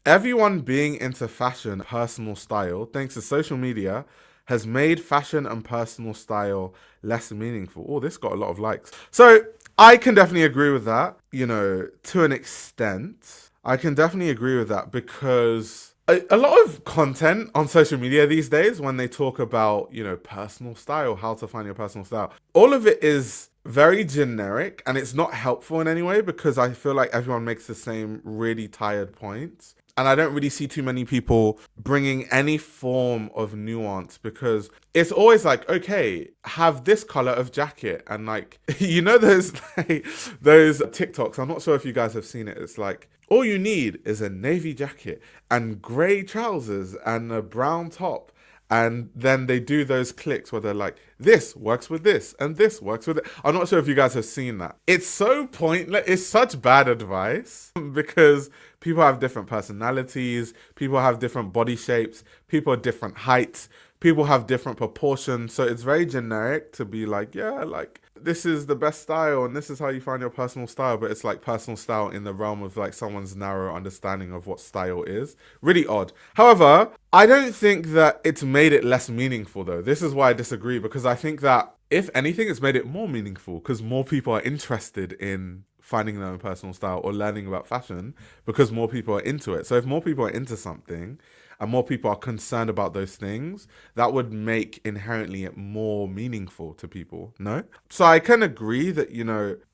Everyone being into fashion, personal style, thanks to social media, has made fashion and personal style less meaningful. Oh, this got a lot of likes. So I can definitely agree with that, to an extent. I can definitely agree with that because a lot of content on social media these days, when they talk about, personal style, how to find your personal style, all of it is very generic and it's not helpful in any way because I feel like everyone makes the same really tired points. And I don't really see too many people bringing any form of nuance because it's always like, okay, have this color of jacket. And like, those, like, those TikToks, I'm not sure if you guys have seen it. It's like, all you need is a navy jacket and gray trousers and a brown top. And then they do those clicks where they're like, this works with this and this works with it. I'm not sure if you guys have seen that. It's so pointless. It's such bad advice because people have different personalities, people have different body shapes, people are different heights, people have different proportions. So it's very generic to be like, yeah, like this is the best style and this is how you find your personal style. But it's like personal style in the realm of like someone's narrow understanding of what style is. Really odd. However, I don't think that it's made it less meaningful though. This is why I disagree because I think that if anything, it's made it more meaningful because more people are interested in finding their own personal style or learning about fashion because more people are into it. So if more people are into something and more people are concerned about those things, that would make inherently it more meaningful to people, no? So I can agree that,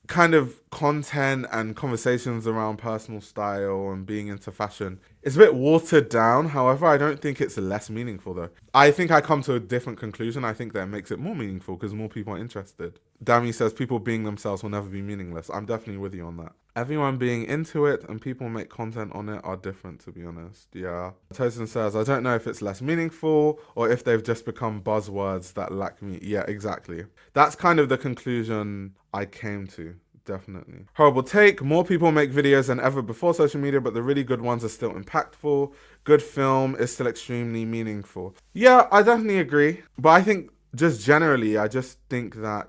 kind of content and conversations around personal style and being into fashion is a bit watered down. However, I don't think it's less meaningful though. I think I come to a different conclusion. I think that makes it more meaningful because more people are interested. Dami says people being themselves will never be meaningless. I'm definitely with you on that. Everyone being into it and people make content on it are different, to be honest. Yeah. Tosin says, I don't know if it's less meaningful or if they've just become buzzwords that lack me. Yeah, exactly. That's kind of the conclusion I came to. Definitely. Horrible take. More people make videos than ever before social media, but the really good ones are still impactful. Good film is still extremely meaningful. Yeah, I definitely agree. But I think just generally, I just think that,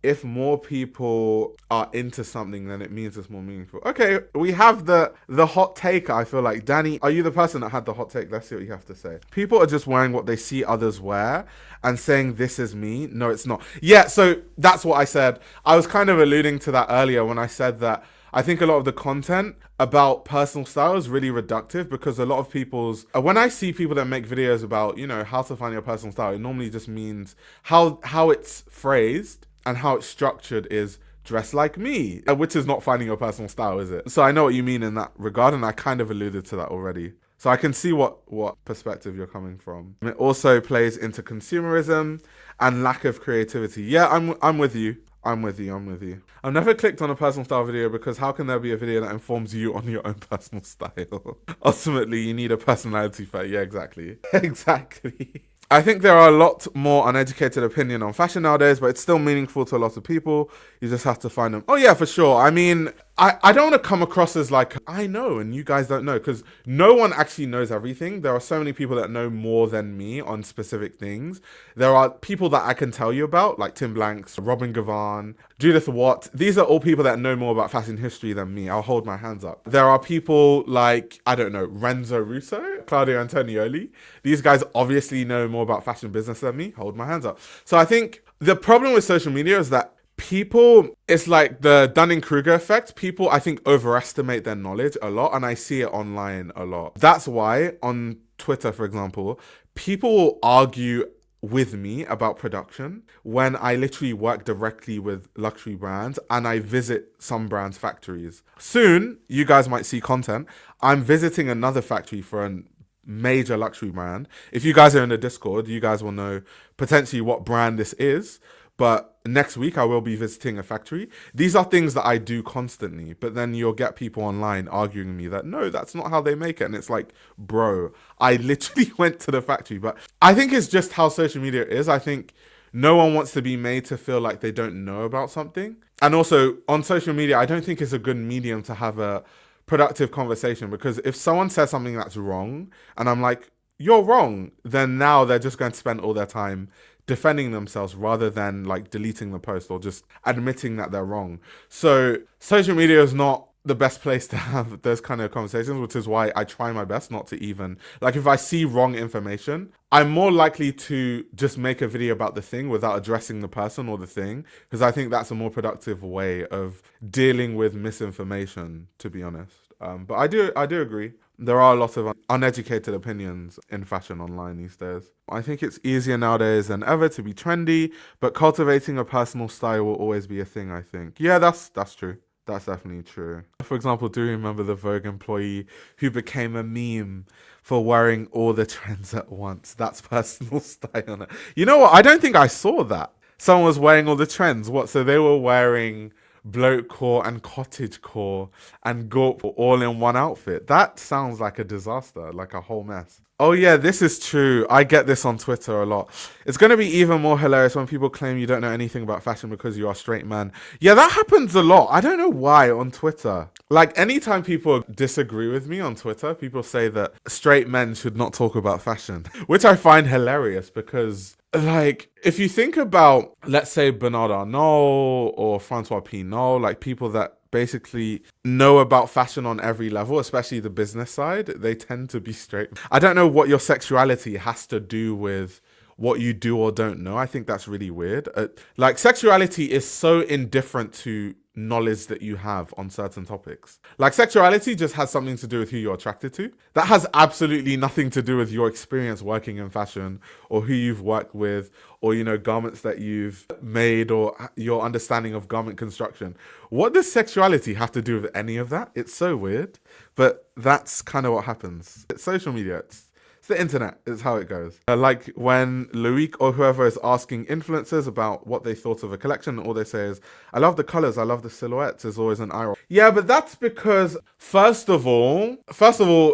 if more people are into something, then it means it's more meaningful. Okay, we have the hot take. I feel like, Danny, are you the person that had the hot take? Let's see what you have to say. People are just wearing what they see others wear and saying this is me. No, it's not. Yeah, so that's what I said. I was kind of alluding to that earlier when I said that I think a lot of the content about personal style is really reductive because a lot of when I see people that make videos about, how to find your personal style, it normally just means how it's phrased and how it's structured is dress like me, which is not finding your personal style, is it? So I know what you mean in that regard, and I kind of alluded to that already. So I can see what perspective you're coming from. And it also plays into consumerism and lack of creativity. Yeah, I'm with you. I'm with you. I've never clicked on a personal style video because how can there be a video that informs you on your own personal style? Ultimately, you need a personality for it. Yeah, exactly. Exactly. I think there are a lot more uneducated opinion on fashion nowadays, but it's still meaningful to a lot of people. You just have to find them. Oh yeah, for sure. I mean, I don't want to come across as like, I know and you guys don't know, because no one actually knows everything. There are so many people that know more than me on specific things. There are people that I can tell you about, like Tim Blanks, Robin Gavan, Judith Watt. These are all people that know more about fashion history than me. I'll hold my hands up. There are people like, I don't know, Renzo Russo, Claudio Antonioli. These guys obviously know more about fashion business than me. Hold my hands up. So I think the problem with social media is that people, it's like the Dunning-Kruger effect. People, I think, overestimate their knowledge a lot, and I see it online a lot. That's why on Twitter, for example, people will argue with me about production when I literally work directly with luxury brands and I visit some brands' factories. Soon, you guys might see content. I'm visiting another factory for a major luxury brand. If you guys are in the Discord, you guys will know potentially what brand this is. But next week I will be visiting a factory. These are things that I do constantly, but then you'll get people online arguing with me that no, that's not how they make it. And it's like, bro, I literally went to the factory. But I think it's just how social media is. I think no one wants to be made to feel like they don't know about something. And also on social media, I don't think it's a good medium to have a productive conversation, because if someone says something that's wrong and I'm like, you're wrong, then now they're just going to spend all their time defending themselves rather than like deleting the post or just admitting that they're wrong. So social media is not the best place to have those kind of conversations, which is why I try my best not to even, like, if I see wrong information, I'm more likely to just make a video about the thing without addressing the person or the thing, because I think that's a more productive way of dealing with misinformation, to be honest. But I do agree. There are a lot of uneducated opinions in fashion online these days. I think it's easier nowadays than ever to be trendy, but cultivating a personal style will always be a thing, I think. Yeah, that's true. That's definitely true. For example, do you remember the Vogue employee who became a meme for wearing all the trends at once? That's personal style. You know what? I don't think I saw that. Someone was wearing all the trends. What? So they were wearing bloke core and cottage core and gorp all in one outfit. That sounds like a disaster, like a whole mess. Oh yeah, this is true. I get this on Twitter a lot. It's going to be even more hilarious when people claim you don't know anything about fashion because you are a straight man. Yeah, that happens a lot. I don't know why on Twitter. Like, anytime people disagree with me on Twitter, people say that straight men should not talk about fashion, which I find hilarious because, like, if you think about, let's say, Bernard Arnault or Francois Pinault, like people that basically know about fashion on every level, especially the business side, they tend to be straight. I don't know what your sexuality has to do with what you do or don't know. I think that's really weird. Like, sexuality is so indifferent to knowledge that you have on certain topics. Like, sexuality just has something to do with who you're attracted to. That has absolutely nothing to do with your experience working in fashion or who you've worked with or, you know, garments that you've made or your understanding of garment construction. What does sexuality have to do with any of that? It's so weird, but that's kind of what happens. It's social media. It's the internet is how it goes. Like when Loic or whoever is asking influencers about what they thought of a collection, all they say is, I love the colors, I love the silhouettes, is always an eye roll. Yeah, but that's because, first of all,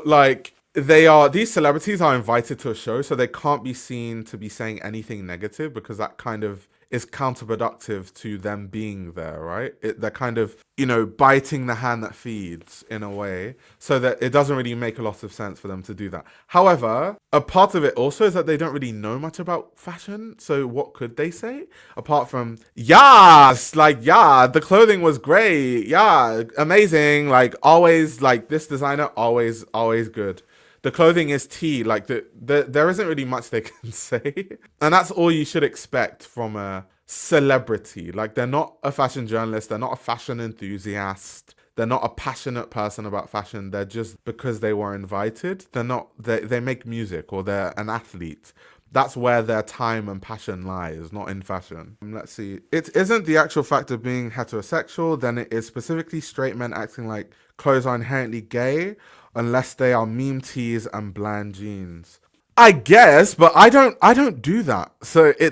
like, these celebrities are invited to a show, so they can't be seen to be saying anything negative because that kind of is counterproductive to them being there, right? They're kind of, you know, biting the hand that feeds in a way, so that it doesn't really make a lot of sense for them to do that. However, a part of it also is that they don't really know much about fashion, so what could they say? Apart from, yes, like, yeah, the clothing was great, yeah, amazing, like, always, like, this designer, always good. The clothing is tea. Like, there isn't really much they can say. And that's all you should expect from a celebrity. Like, they're not a fashion journalist. They're not a fashion enthusiast. They're not a passionate person about fashion. They're just, because they were invited, they make music or they're an athlete. That's where their time and passion lies, not in fashion. Let's see. It isn't the actual fact of being heterosexual, then it is specifically straight men acting like clothes are inherently gay, unless they are meme tees and bland jeans. I guess, but I don't do that. So that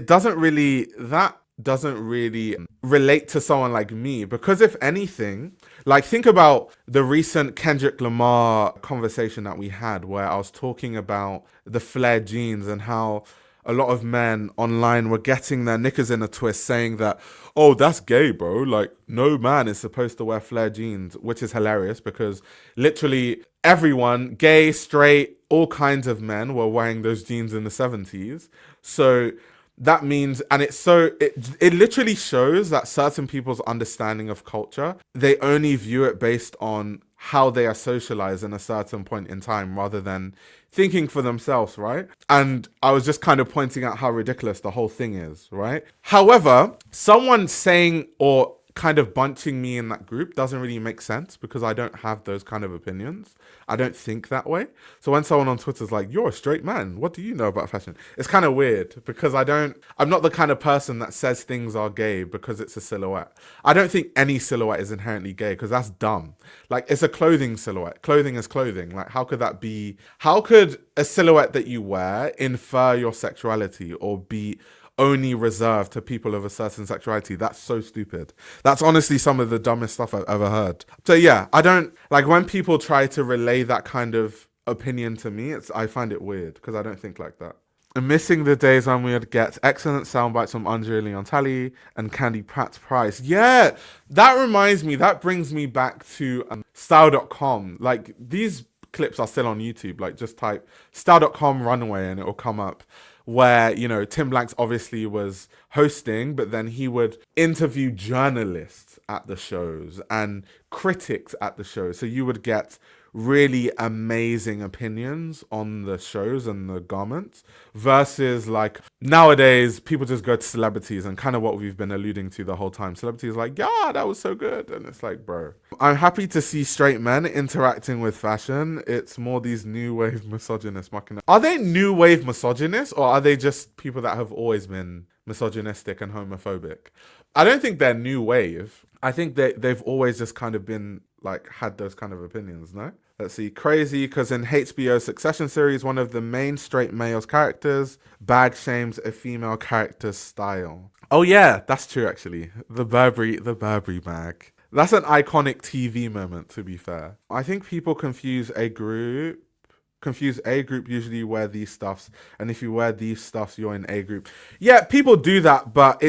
doesn't really relate to someone like me, because if anything, like, think about the recent Kendrick Lamar conversation that we had where I was talking about the flared jeans and how a lot of men online were getting their knickers in a twist saying that, oh, that's gay, bro. Like, no man is supposed to wear flared jeans, which is hilarious because literally everyone, gay, straight, all kinds of men were wearing those jeans in the 70s. So that means, and it literally shows that certain people's understanding of culture, they only view it based on how they are socialized in a certain point in time rather than thinking for themselves, right? And I was just kind of pointing out how ridiculous the whole thing is, right? However, someone saying or kind of bunching me in that group doesn't really make sense because I don't have those kind of opinions. I don't think that way. So when someone on Twitter is like, you're a straight man, what do you know about fashion? It's kind of weird because I'm not the kind of person that says things are gay because it's a silhouette. I don't think any silhouette is inherently gay because that's dumb. Like, it's a clothing silhouette. Clothing is clothing. Like, how could a silhouette that you wear infer your sexuality or be only reserved to people of a certain sexuality? That's so stupid. That's honestly some of the dumbest stuff I've ever heard. So yeah, I don't like when people try to relay that kind of opinion to me. I find it weird because I don't think like that. I'm missing the days when we would get excellent sound bites from Andrea Leontali and Candy Pratt Price. Yeah, that brings me back to style.com. Like, these clips are still on YouTube. Like just type style.com runway and it will come up, where, you know, Tim Blanks obviously was hosting, but then he would interview journalists at the shows and critics at the shows. So you would get really amazing opinions on the shows and the garments, versus like nowadays people just go to celebrities and kind of what we've been alluding to the whole time. Celebrities like, yeah, that was so good. And it's like, bro, I'm happy to see straight men interacting with fashion. It's more these new wave misogynists mucking up. Are they new wave misogynists, or are they just people that have always been misogynistic and homophobic? I don't think they're new wave. I think they've always just kind of been like had those kind of opinions, no? Let's see. Crazy because in HBO's Succession series, one of the main straight male's characters bag shames a female character's style. Oh yeah, that's true actually. The Burberry bag. That's an iconic TV moment, to be fair. I think people confuse A group usually wear these stuffs, and if you wear these stuffs you're in A group. Yeah, people do that, but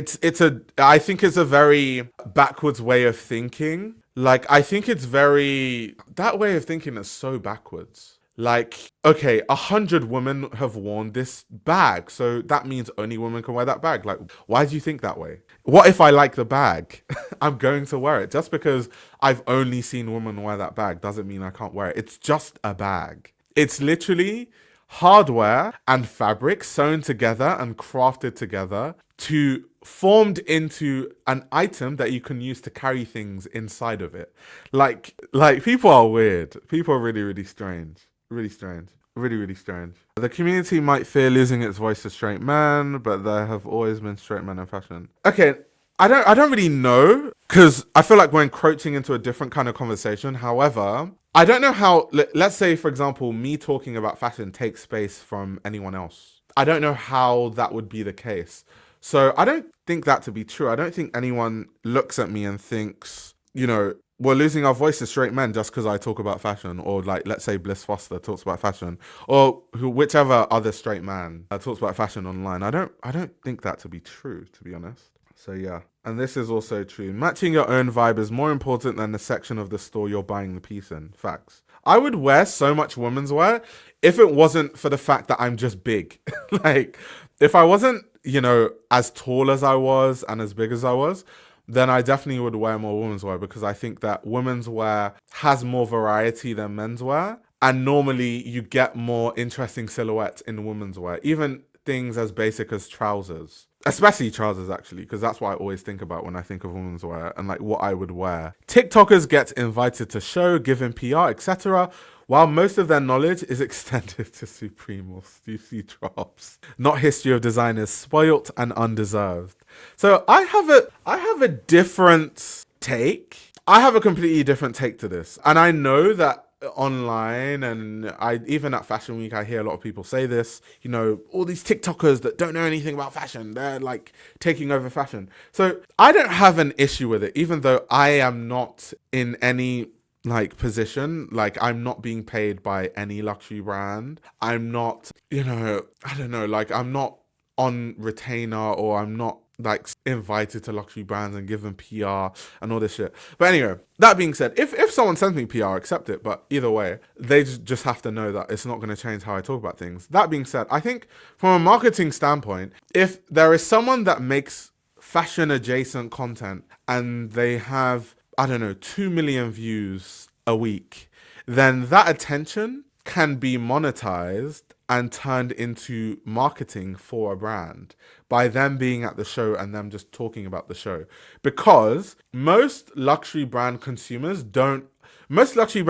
I think it's a very backwards way of thinking. Like, I think that way of thinking is so backwards. Like, okay, 100 women have worn this bag, so that means only women can wear that bag. Like, why do you think that way? What if I like the bag? I'm going to wear it. Just because I've only seen women wear that bag doesn't mean I can't wear it. It's just a bag. It's literally hardware and fabric sewn together and crafted together to formed into an item that you can use to carry things inside of it. Like people are weird. People are really, really strange. Really strange. Really, really strange. The community might fear losing its voice to straight men, but there have always been straight men in fashion. Okay, I don't really know, because I feel like we're encroaching into a different kind of conversation. However, I don't know how, let's say, for example, me talking about fashion takes space from anyone else. I don't know how that would be the case. So I don't think that to be true. I don't think anyone looks at me and thinks, you know, we're losing our voice to straight men just because I talk about fashion, or like, let's say Bliss Foster talks about fashion, or whichever other straight man talks about fashion online. I don't think that to be true, to be honest. So yeah, and this is also true. Matching your own vibe is more important than the section of the store you're buying the piece in. Facts. I would wear so much women's wear if it wasn't for the fact that I'm just big. Like, if I wasn't, you know, as tall as I was and as big as I was, then I definitely would wear more women's wear, because I think that women's wear has more variety than men's wear. And normally you get more interesting silhouettes in women's wear, even things as basic as trousers. Especially trousers, actually, because that's what I always think about when I think of women's wear and like what I would wear. TikTokers get invited to show, given PR, etc., while most of their knowledge is extended to Supreme or Stussy drops. Not history of designers, spoilt and undeserved. So I have a different take. I have a completely different take to this. And I know that online, and even at Fashion Week, I hear a lot of people say this, you know, all these TikTokers that don't know anything about fashion, they're like taking over fashion. So I don't have an issue with it, even though I am not in any like position, like I'm not being paid by any luxury brand. I'm not, you know, I don't know, like I'm not on retainer, or I'm not like invited to luxury brands and given PR and all this shit. But anyway, that being said, if someone sends me PR, I accept it. But either way, they just have to know that it's not going to change how I talk about things. That being said, I think from a marketing standpoint, if there is someone that makes fashion adjacent content and they have, I don't know, 2 million views a week, then that attention can be monetized and turned into marketing for a brand by them being at the show and them just talking about the show. Because most luxury brand consumers don't actually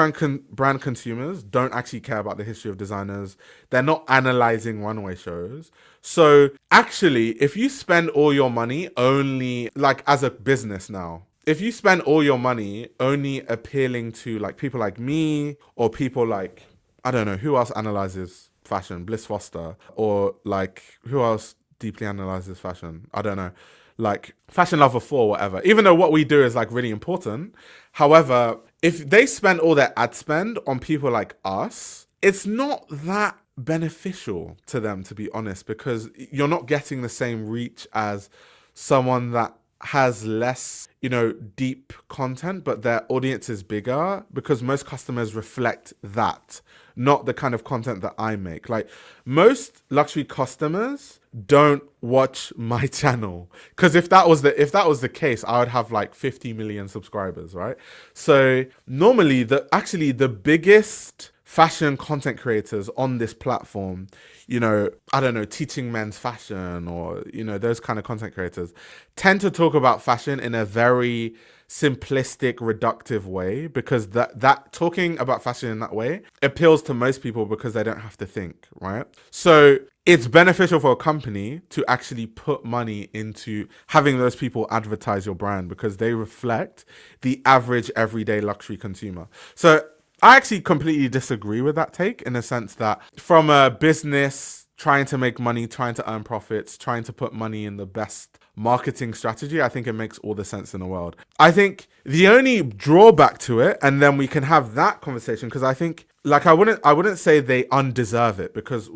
care about the history of designers. They're not analyzing runway shows. So actually, if you spend all your money only, like as a business now, if you spend all your money only appealing to like people like me, or people like, I don't know, who else analyzes fashion? Bliss Foster, or like who else deeply analyzes fashion? I don't know, like Fashion Lover 4, whatever. Even though what we do is like really important. However, if they spend all their ad spend on people like us, it's not that beneficial to them, to be honest, because you're not getting the same reach as someone that has less, you know, deep content, but their audience is bigger, because most customers reflect that not the kind of content that I make. Like, most luxury customers don't watch my channel, because if that was the case, I would have like 50 million subscribers, right? So normally the biggest fashion content creators on this platform, I don't know, teaching men's fashion, or those kind of content creators, tend to talk about fashion in a very simplistic, reductive way, because that talking about fashion in that way appeals to most people because they don't have to think, right? So it's beneficial for a company to actually put money into having those people advertise your brand, because they reflect the average everyday luxury consumer. So I actually completely disagree with that take, in the sense that from a business trying to make money, trying to earn profits, trying to put money in the best marketing strategy, I think it makes all the sense in the world. I think the only drawback to it, and then we can have that conversation, because I think, like, I wouldn't say they undeserve it, because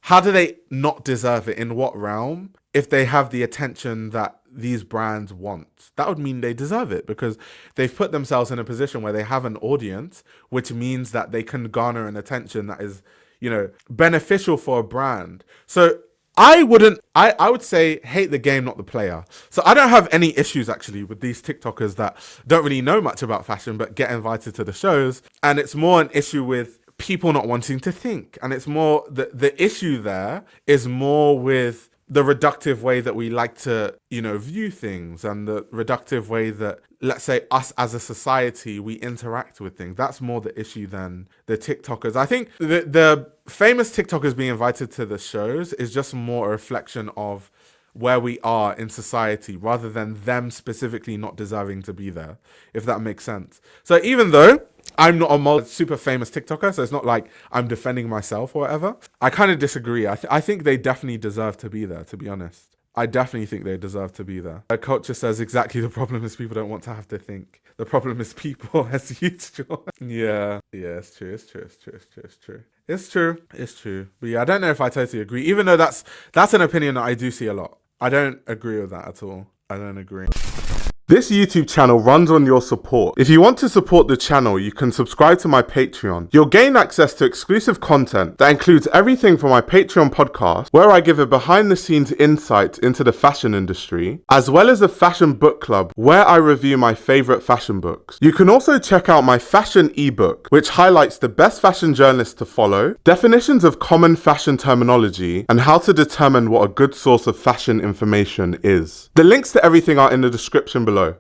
how do they not deserve it? In what realm? If they have the attention that these brands want, that would mean they deserve it, because they've put themselves in a position where they have an audience, which means that they can garner an attention that is, beneficial for a brand. So I would say hate the game, not the player. So I don't have any issues actually with these TikTokers that don't really know much about fashion but get invited to the shows. And it's more an issue with people not wanting to think. And it's more, the issue there is more with the reductive way that we like to, view things, and the reductive way that, let's say, us as a society, we interact with things. That's more the issue than the TikTokers. I think the famous TikTokers being invited to the shows is just more a reflection of where we are in society, rather than them specifically not deserving to be there, if that makes sense. So even though I'm not a super famous TikToker, so it's not like I'm defending myself or whatever, I kind of disagree. I think they definitely deserve to be there, to be honest. I definitely think they deserve to be there. Culture says exactly the problem is people don't want to have to think. The problem is people, as usual. Yeah, it's true. It's true. But yeah, I don't know if I totally agree, even though that's an opinion that I do see a lot. I don't agree with that at all. I don't agree. This YouTube channel runs on your support. If you want to support the channel, you can subscribe to my Patreon. You'll gain access to exclusive content that includes everything from my Patreon podcast, where I give a behind-the-scenes insight into the fashion industry, as well as a fashion book club, where I review my favorite fashion books. You can also check out my fashion ebook, which highlights the best fashion journalists to follow, definitions of common fashion terminology, and how to determine what a good source of fashion information is. The links to everything are in the description below.